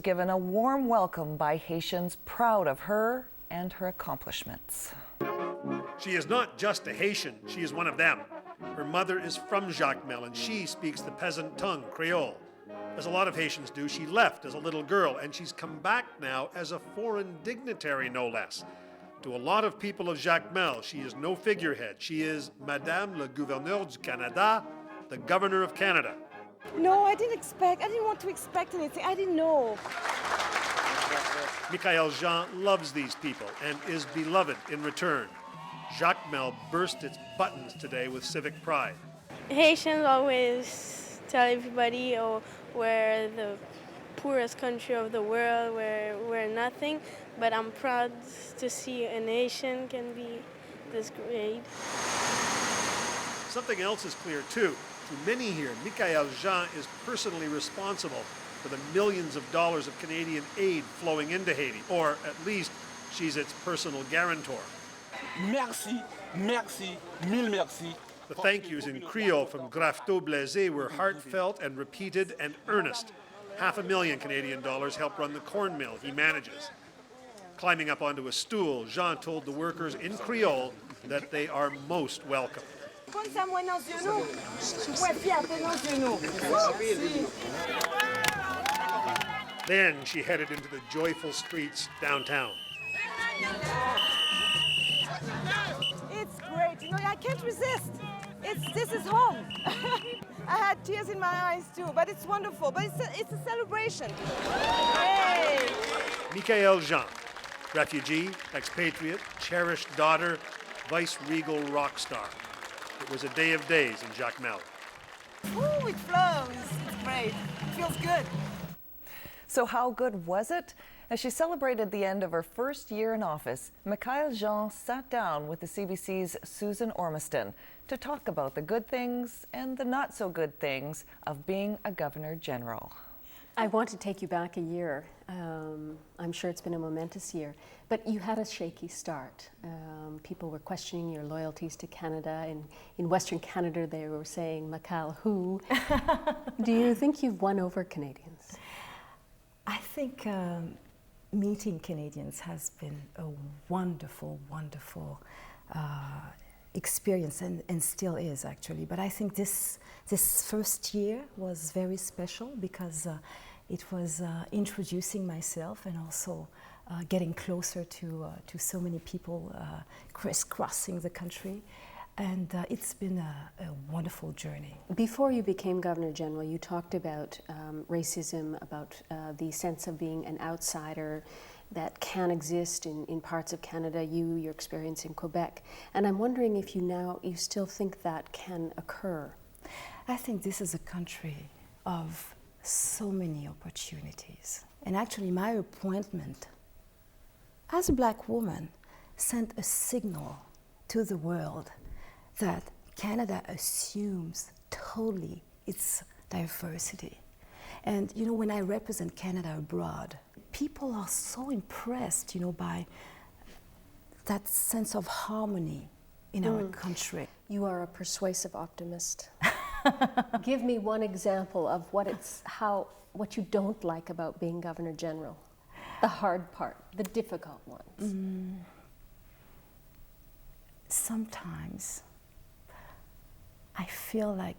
Given a warm welcome by Haitians proud of her and her accomplishments. She is not just a Haitian, she is one of them. Her mother is from Jacmel and she speaks the peasant tongue, Creole. As a lot of Haitians do, she left as a little girl and she's come back now as a foreign dignitary, no less. To a lot of people of Jacmel, she is no figurehead. She is Madame le Gouverneur du Canada, the Governor of Canada. No, I didn't want to expect anything. I didn't know. Michael Jean loves these people and is beloved in return. Jacmel burst its buttons today with civic pride. Haitians always tell everybody, oh, we're the poorest country of the world, we're nothing, but I'm proud to see a nation can be this great. Something else is clear too. To many here, Michael Jean is personally responsible for the millions of dollars of Canadian aid flowing into Haiti, or at least she's its personal guarantor. Merci, merci, mille merci. The thank yous in Creole from Grafto-Blaise were heartfelt and repeated and earnest. $500,000 Canadian help run the corn mill he manages. Climbing up onto a stool, Jean told the workers in Creole that they are most welcome. Then she headed into the joyful streets downtown. It's great. You know, I can't resist. This is home. I had tears in my eyes too, but it's wonderful. But it's a celebration. Hey! Michael Jean, refugee, expatriate, cherished daughter, vice-regal rock star. It was a day of days in Jacmel. Ooh, it flows. It's great. It feels good. So how good was it? As she celebrated the end of her first year in office, Michael Jean sat down with the CBC's Susan Ormiston to talk about the good things and the not so good things of being a Governor General. I want to take you back a year. I'm sure it's been a momentous year, but you had a shaky start. People were questioning your loyalties to Canada, and in Western Canada they were saying, Michael, who? Do you think you've won over Canadians? I think meeting Canadians has been a wonderful, wonderful experience, and still is actually. But I think this first year was very special because it was introducing myself and also getting closer to so many people crisscrossing the country. And it's been a wonderful journey. Before you became Governor General, you talked about racism, about the sense of being an outsider that can exist in parts of Canada, your experience in Quebec. And I'm wondering if you still think that can occur. I think this is a country of so many opportunities. And actually my appointment as a Black woman sent a signal to the world that Canada assumes totally its diversity. And you know, when I represent Canada abroad, people are so impressed, you know, by that sense of harmony in our country. You are a persuasive optimist. Give me one example of what you don't like about being Governor General. The hard part, the difficult ones. Sometimes I feel like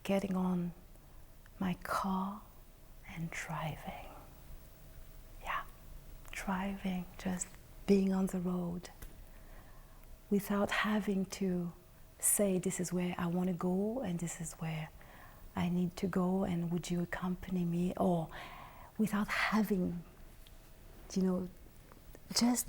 getting on my car and driving. Yeah, driving, just being on the road without having to say this is where I want to go and this is where I need to go and would you accompany me, or without having, you know, just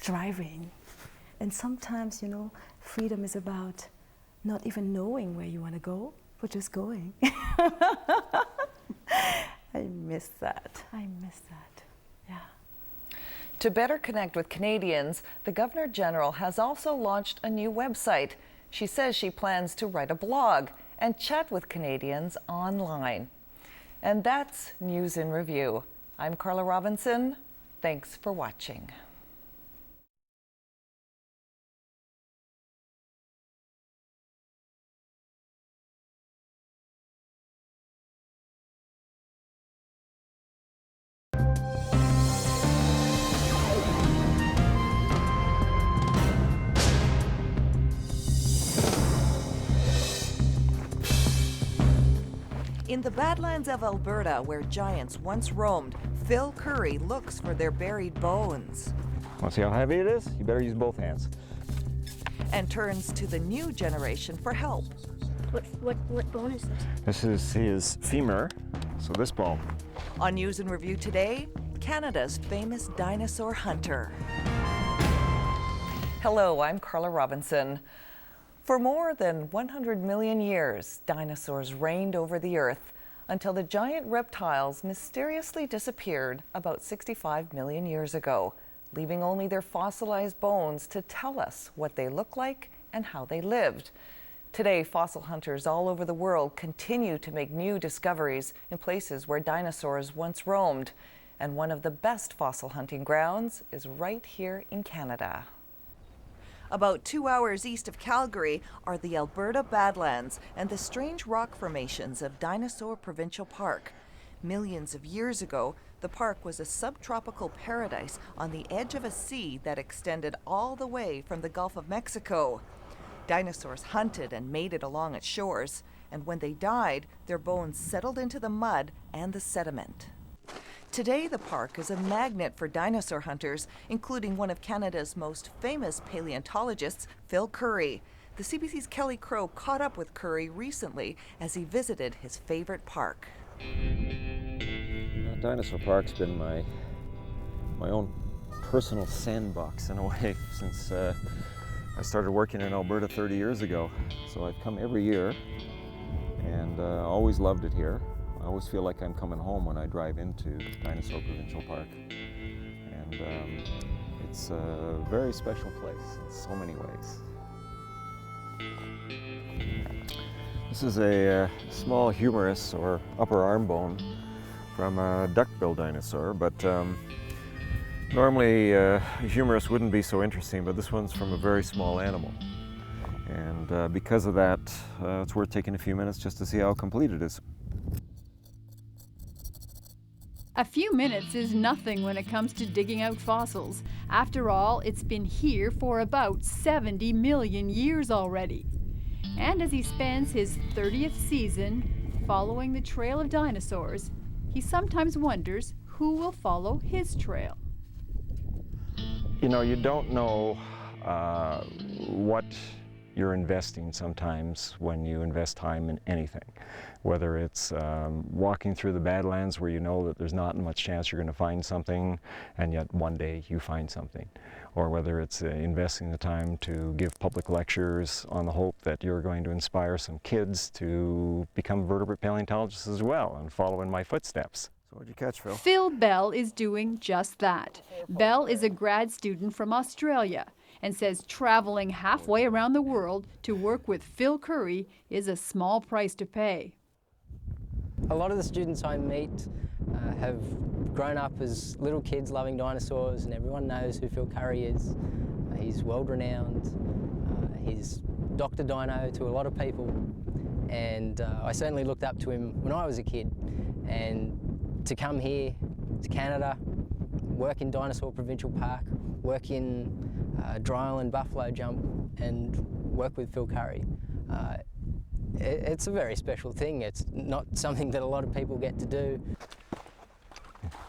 driving. And sometimes, you know, freedom is about not even knowing where you want to go, but just going. I miss that. Yeah. To better connect with Canadians, the Governor General has also launched a new website. She says she plans to write a blog and chat with Canadians online. And that's News in Review. I'm Carla Robinson. Thanks for watching. In the Badlands of Alberta, where giants once roamed, Phil Curry looks for their buried bones Want to see how heavy it is? You better use both hands. and turns to the new generation for help. What bone is this? This is his femur, so this bone. On News and Review today, Canada's famous dinosaur hunter. Hello, I'm Carla Robinson. For more than 100 million years, dinosaurs reigned over the earth until the giant reptiles mysteriously disappeared about 65 million years ago, leaving only their fossilized bones to tell us what they look like and how they lived. Today, fossil hunters all over the world continue to make new discoveries in places where dinosaurs once roamed. And one of the best fossil hunting grounds is right here in Canada. About 2 hours east of Calgary are the Alberta Badlands and the strange rock formations of Dinosaur Provincial Park. Millions of years ago, the park was a subtropical paradise on the edge of a sea that extended all the way from the Gulf of Mexico. Dinosaurs hunted and mated along its shores, and when they died, their bones settled into the mud and the sediment. Today, the park is a magnet for dinosaur hunters, including one of Canada's most famous paleontologists, Phil Curry. The CBC's Kelly Crow caught up with Curry recently as he visited his favorite park. Dinosaur Park's been my own personal sandbox in a way since I started working in Alberta 30 years ago. So I've come every year and always loved it here. I always feel like I'm coming home when I drive into Dinosaur Provincial Park. And it's a very special place in so many ways. This is a small humerus or upper arm bone from a duck-billed dinosaur, but normally a humerus wouldn't be so interesting, but this one's from a very small animal. And because of that, it's worth taking a few minutes just to see how complete it is. A few minutes is nothing when it comes to digging out fossils. After all, it's been here for about 70 million years already. And as he spends his 30th season following the trail of dinosaurs, he sometimes wonders who will follow his trail. You know, you don't know what you're investing sometimes when you invest time in anything. Whether it's walking through the Badlands where you know that there's not much chance you're going to find something, and yet one day you find something. Or whether it's investing the time to give public lectures on the hope that you're going to inspire some kids to become vertebrate paleontologists as well and follow in my footsteps. So what'd you catch, Phil? Phil Bell is doing just that. Bell is a grad student from Australia and says traveling halfway around the world to work with Phil Curry is a small price to pay. A lot of the students I meet have grown up as little kids loving dinosaurs, and everyone knows who Phil Curry is. He's world-renowned. He's Dr. Dino to a lot of people, and I certainly looked up to him when I was a kid. And to come here to Canada, work in Dinosaur Provincial Park, work in Dry Island Buffalo Jump, and work with Phil Curry, it's a very special thing. It's not something that a lot of people get to do.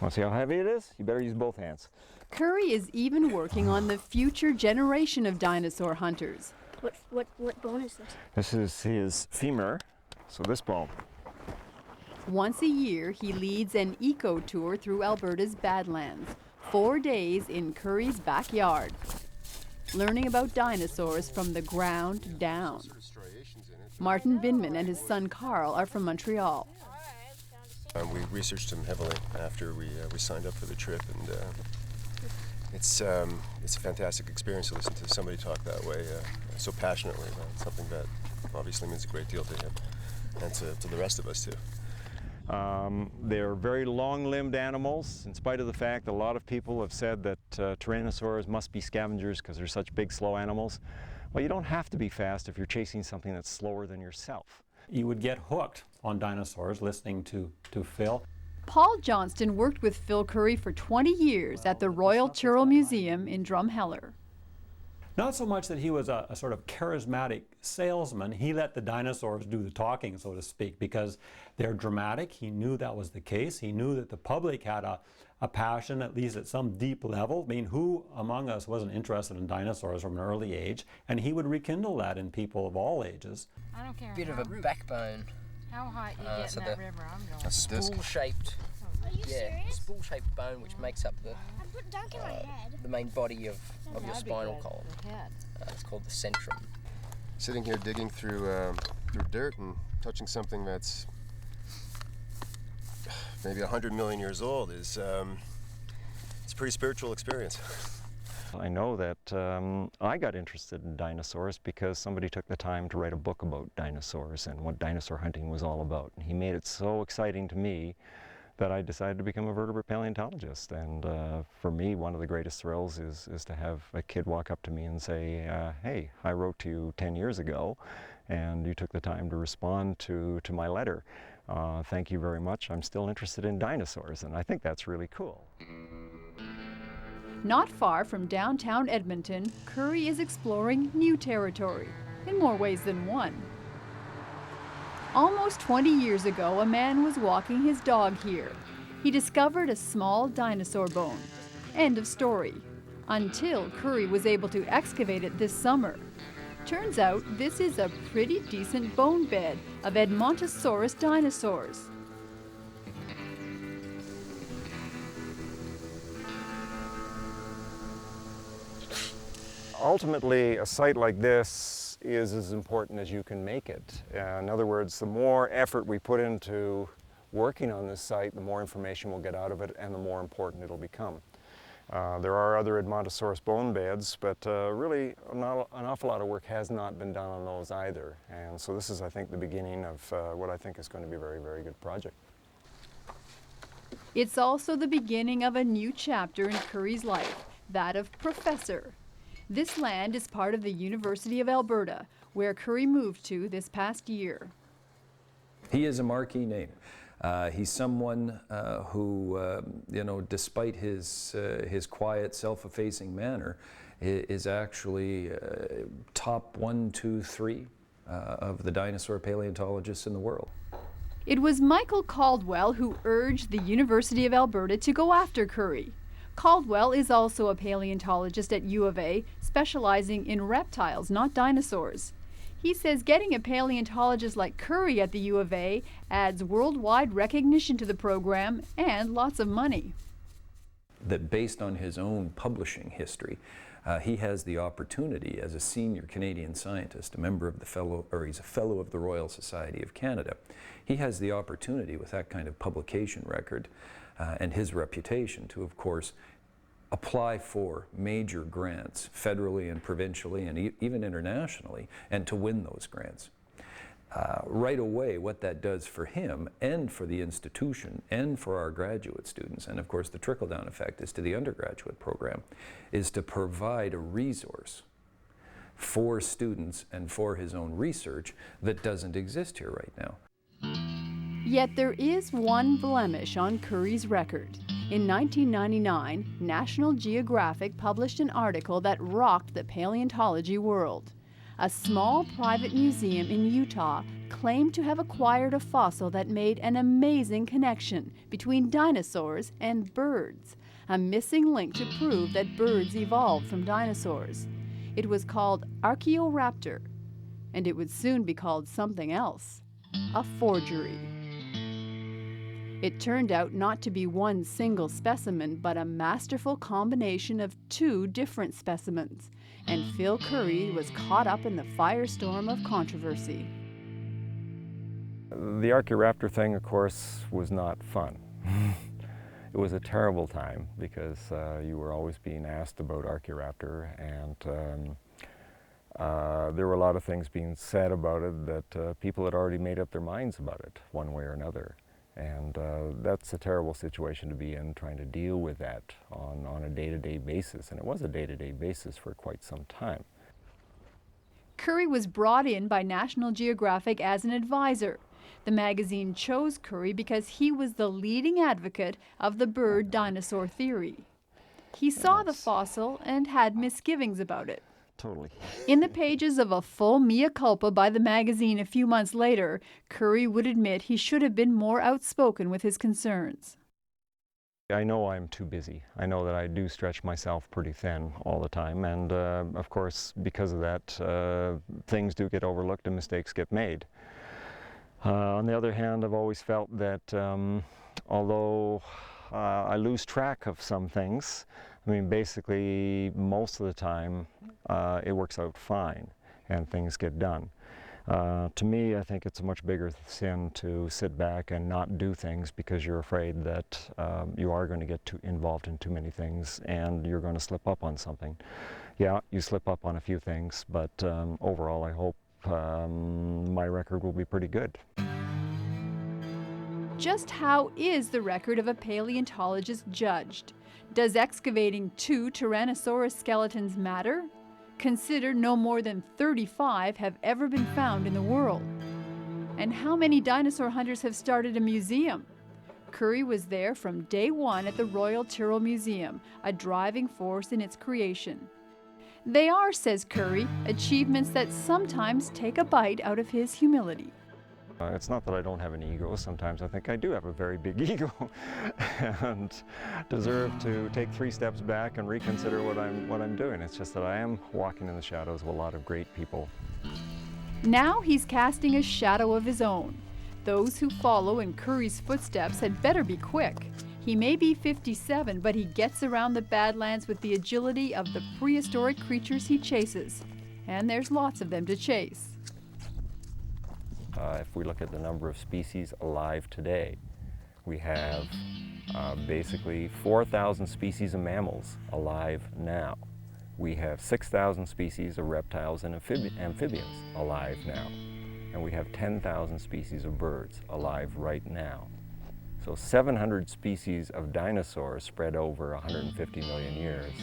Want to see how heavy it is? You better use both hands. Curry is even working on the future generation of dinosaur hunters. What bone is this? This is his femur, so this bone. Once a year, he leads an eco tour through Alberta's Badlands, 4 days in Curry's backyard, learning about dinosaurs from the ground down. Martin Binman and his son Carl are from Montreal. We researched him heavily after we signed up for the trip, and it's a fantastic experience to listen to somebody talk that way, so passionately about something that obviously means a great deal to him and to the rest of us too. They're very long-limbed animals, in spite of the fact that a lot of people have said that tyrannosaurs must be scavengers because they're such big, slow animals. Well, you don't have to be fast if you're chasing something that's slower than yourself. You would get hooked on dinosaurs listening to Phil. Paul Johnston worked with Phil Curry for 20 years at the Royal Churro Museum in Drumheller. Not so much that he was a sort of charismatic salesman. He let the dinosaurs do the talking, so to speak, because they're dramatic. He knew that was the case. He knew that the public had a passion, at least at some deep level. I mean, who among us wasn't interested in dinosaurs from an early age? And he would rekindle that in people of all ages. I don't care. Bit of a backbone. How high you get in that river, I'm going. A spool-shaped, spool-shaped bone which makes up Don't get my head. the main body of your spinal column. It's called the centrum. Sitting here digging through dirt and touching something that's maybe 100 million years old is it's a pretty spiritual experience. I know that I got interested in dinosaurs because somebody took the time to write a book about dinosaurs and what dinosaur hunting was all about. And he made it so exciting to me that I decided to become a vertebrate paleontologist. And for me, one of the greatest thrills is to have a kid walk up to me and say, hey, I wrote to you 10 years ago, and you took the time to respond to my letter. Thank you very much. I'm still interested in dinosaurs, and I think that's really cool. Not far from downtown Edmonton, Curry is exploring new territory, in more ways than one. Almost 20 years ago, a man was walking his dog here. He discovered a small dinosaur bone. End of story. Until Curry was able to excavate it this summer. Turns out this is a pretty decent bone bed of Edmontosaurus dinosaurs. Ultimately, a site like this is as important as you can make it. In other words, the more effort we put into working on this site, the more information we'll get out of it and the more important it'll become. There are other Edmontosaurus bone beds, but really an awful lot of work has not been done on those either. And so this is, I think, the beginning of what I think is going to be a very, very good project. It's also the beginning of a new chapter in Curry's life, that of professor. This land is part of the University of Alberta, where Curry moved to this past year. He is a marquee name. He's someone who, you know, despite his quiet, self-effacing manner, is actually top 1, 2, 3 of the dinosaur paleontologists in the world. It was Michael Caldwell who urged the University of Alberta to go after Curry. Caldwell is also a paleontologist at U of A, specializing in reptiles, not dinosaurs. He says getting a paleontologist like Curry at the U of A adds worldwide recognition to the program and lots of money. That based on his own publishing history, he has the opportunity as a senior Canadian scientist, a member of he's a fellow of the Royal Society of Canada. He has the opportunity with that kind of publication record and his reputation to, of course, apply for major grants federally and provincially and even internationally, and to win those grants. Right away, what that does for him and for the institution and for our graduate students, and of course the trickle-down effect is to the undergraduate program, is to provide a resource for students and for his own research that doesn't exist here right now. Yet there is one blemish on Curry's record. In 1999, National Geographic published an article that rocked the paleontology world. A small private museum in Utah claimed to have acquired a fossil that made an amazing connection between dinosaurs and birds, a missing link to prove that birds evolved from dinosaurs. It was called Archaeoraptor, and it would soon be called something else, a forgery. It turned out not to be one single specimen, but a masterful combination of 2 different specimens. And Phil Curry was caught up in the firestorm of controversy. The Archaeoraptor thing, of course, was not fun. It was a terrible time because you were always being asked about Archaeoraptor, and there were a lot of things being said about it that people had already made up their minds about it one way or another. And that's a terrible situation to be in, trying to deal with that on a day-to-day basis. And it was a day-to-day basis for quite some time. Curry was brought in by National Geographic as an advisor. The magazine chose Curry because he was the leading advocate of the bird-dinosaur theory. He saw the fossil and had misgivings about it. totally. In the pages of a full mea culpa by the magazine a few months later, Curry would admit he should have been more outspoken with his concerns. I know I'm too busy. I know that I do stretch myself pretty thin all the time, and of course, because of that, things do get overlooked and mistakes get made. On the other hand, I've always felt that although I lose track of some things, I mean, basically, most of the time, it works out fine and things get done. To me, I think it's a much bigger sin to sit back and not do things because you're afraid that you are going to get too involved in too many things and you're going to slip up on something. Yeah, you slip up on a few things, but overall, I hope my record will be pretty good. Just how is the record of a paleontologist judged? Does excavating 2 Tyrannosaurus skeletons matter? Consider no more than 35 have ever been found in the world. And how many dinosaur hunters have started a museum? Curry was there from day one at the Royal Tyrrell Museum, a driving force in its creation. They are, says Curry, achievements that sometimes take a bite out of his humility. It's not that I don't have an ego. Sometimes I think I do have a very big ego and deserve to take 3 steps back and reconsider what I'm doing. It's just that I am walking in the shadows of a lot of great people. Now he's casting a shadow of his own. Those who follow in Curry's footsteps had better be quick. He may be 57, but he gets around the Badlands with the agility of the prehistoric creatures he chases. And there's lots of them to chase. If we look at the number of species alive today, we have basically 4,000 species of mammals alive now. We have 6,000 species of reptiles and amphibians alive now. And we have 10,000 species of birds alive right now. So 700 species of dinosaurs spread over 150 million years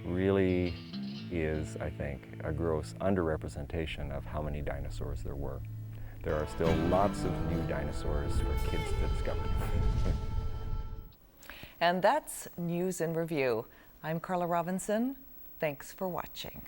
really is, I think, a gross underrepresentation of how many dinosaurs there were. There are still lots of new dinosaurs for kids to discover. And that's News in Review. I'm Carla Robinson. Thanks for watching.